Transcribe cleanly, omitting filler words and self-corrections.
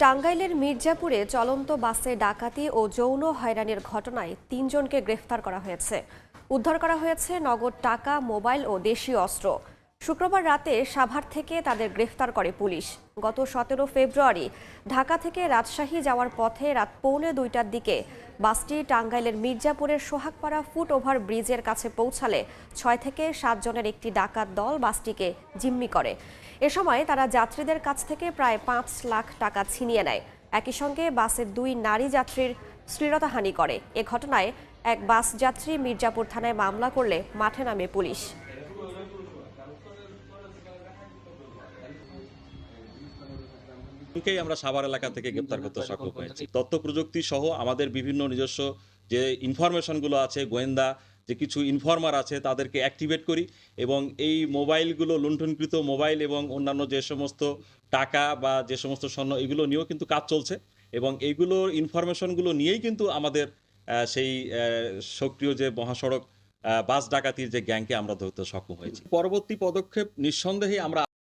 টাঙ্গাইলের মির্জাপুরে চলন্ত বাসে ডাকাতি ও যৌন হয়রানির ঘটনায় ৩ জনকে গ্রেফতার করা হয়েছে। উদ্ধার করা হয়েছে নগদ টাকা, মোবাইল ও দেশীয় অস্ত্র। শুক্রবার রাতে সাভার থেকে তাদের গ্রেফতার করে পুলিশ। গত ১৭ ফেব্রুয়ারি ঢাকা থেকে রাজশাহী যাওয়ার পথে রাত পৌনে ২টার দিকে বাসটি টাঙ্গাইলের মির্জাপুরের সোহাগপাড়া ফুট ওভার ব্রিজের কাছে পৌঁছালে ৬ থেকে ৭ জনের একটি ডাকাত দল বাসটিকে জিম্মি করে। এ সময় তারা যাত্রীদের কাছ থেকে প্রায় ৫ লাখ টাকা ছিনিয়ে নেয়। একই সঙ্গে বাসের ২ নারী যাত্রীর শ্লীলতাহানি করে। এ ঘটনায় এক বাস যাত্রী মির্জাপুর থানায় মামলা করলে মাঠে নামে পুলিশ। আমরা সাভার এলাকা থেকে গ্রেপ্তার করতে সক্ষম হয়েছি। তথ্য প্রযুক্তি সহ আমাদের বিভিন্ন নিজস্ব যে ইনফরমেশনগুলো আছে, গোয়েন্দা যে কিছু ইনফর্মার আছে, তাদেরকে অ্যাক্টিভেট করি এবং এই মোবাইলগুলো, লুণ্ঠনকৃত মোবাইল এবং অন্যান্য যে সমস্ত টাকা বা যে সমস্ত স্বর্ণ, এগুলো নিয়েও কিন্তু কাজ চলছে এবং এইগুলোর ইনফরমেশনগুলো নিয়েই কিন্তু আমাদের সেই সক্রিয় যে মহাসড়ক বাস ডাকাতির যে গ্যাংকে আমরা ধরতে সক্ষম হয়েছি। পরবর্তী পদক্ষেপ নিঃসন্দেহে আমরা